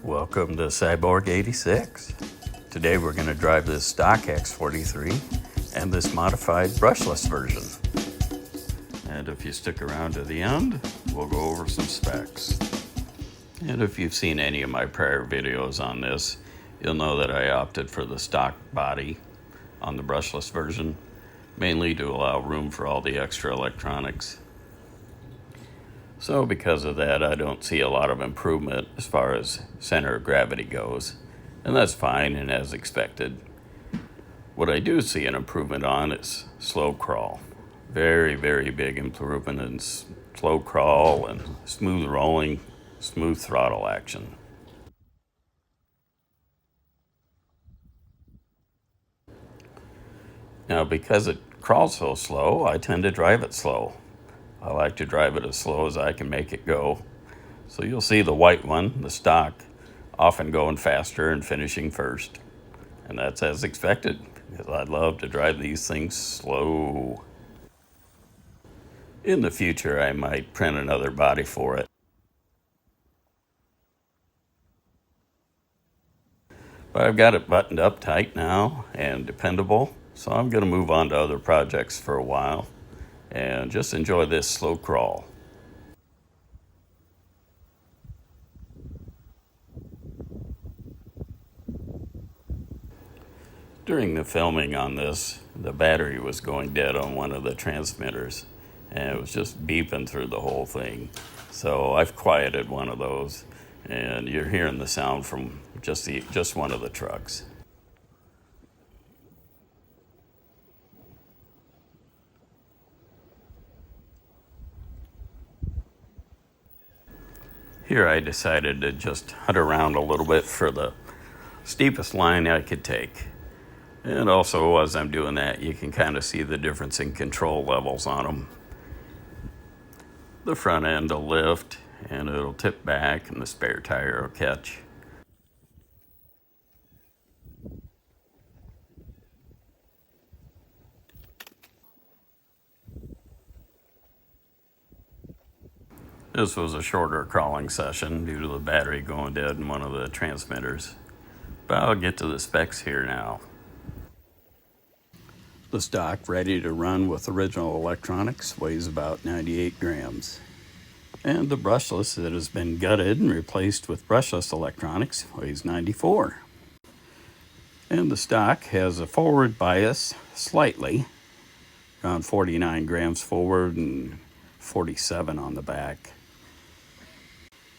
Welcome to Cyborg 86. Today we're going to drive this stock X43 and this modified brushless version. And if you stick around to the end, we'll go over some specs. And if you've seen any of my prior videos on this, you'll know that I opted for the stock body on the brushless version, mainly to allow room for all the extra electronics. So because of that, I don't see a lot of improvement as far as center of gravity goes, and that's fine and as expected. What I do see an improvement on is slow crawl. Very, very big improvement in slow crawl and smooth rolling, smooth throttle action. Now, because it crawls so slow, I tend to drive it slow. I like to drive it as slow as I can make it go. So you'll see the white one, the stock, often going faster and finishing first. And that's as expected, because I love to drive these things slow. In the future, I might print another body for it. But I've got it buttoned up tight now and dependable, so I'm going to move on to other projects for a while and just enjoy this slow crawl. During the filming on this, the battery was going dead on one of the transmitters, and it was just beeping through the whole thing. So I've quieted one of those, and you're hearing the sound from just one of the trucks. Here I decided to just hunt around a little bit for the steepest line I could take. And also, as I'm doing that, you can kind of see the difference in control levels on them. The front end will lift, and it'll tip back, and the spare tire will catch. This was a shorter crawling session due to the battery going dead in one of the transmitters. But I'll get to the specs here now. The stock ready to run with original electronics weighs about 98 grams. And the brushless that has been gutted and replaced with brushless electronics weighs 94. And the stock has a forward bias slightly, around 49 grams forward and 47 on the back.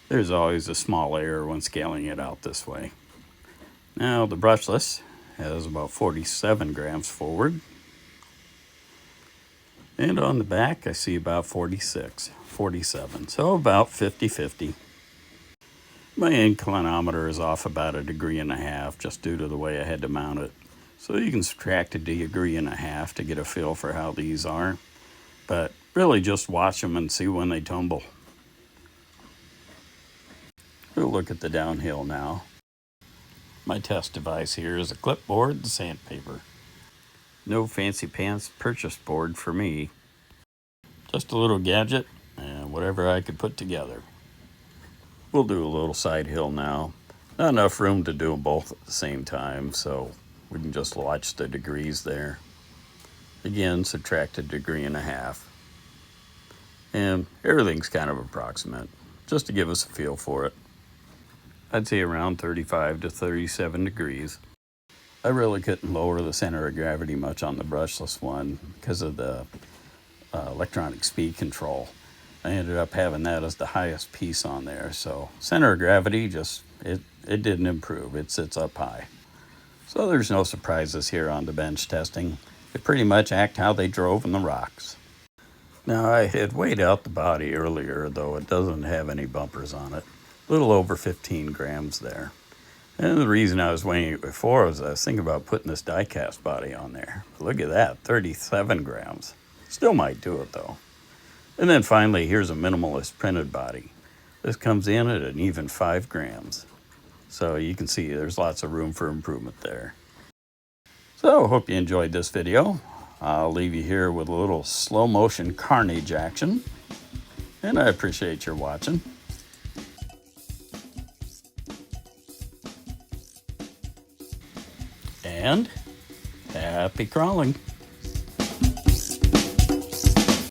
There's always a small error when scaling it out this way. Now the brushless has about 47 grams forward. And on the back I see about 47, so about 50-50. My inclinometer is off about 1.5 degrees just due to the way I had to mount it. So you can subtract 1.5 degrees to get a feel for how these are. But really just watch them and see when they tumble. We'll look at the downhill now. My test device here is a clipboard and sandpaper. No fancy pants purchase board for me. Just a little gadget and whatever I could put together. We'll do a little side hill now. Not enough room to do them both at the same time, so we can just watch the degrees there. Again, subtract 1.5 degrees. And everything's kind of approximate, just to give us a feel for it. I'd say around 35 to 37 degrees. I really couldn't lower the center of gravity much on the brushless one because of the electronic speed control. I ended up having that as the highest piece on there. So center of gravity it didn't improve. It sits up high. So there's no surprises here on the bench testing. They pretty much act how they drove in the rocks. Now I had weighed out the body earlier, though it doesn't have any bumpers on it. A little over 15 grams there. And the reason I was weighing it before was I was thinking about putting this die-cast body on there. Look at that, 37 grams. Still might do it though. And then finally, here's a minimalist printed body. This comes in at an even 5 grams. So you can see there's lots of room for improvement there. So hope you enjoyed this video. I'll leave you here with a little slow motion carnage action. And I appreciate your watching. And happy crawling.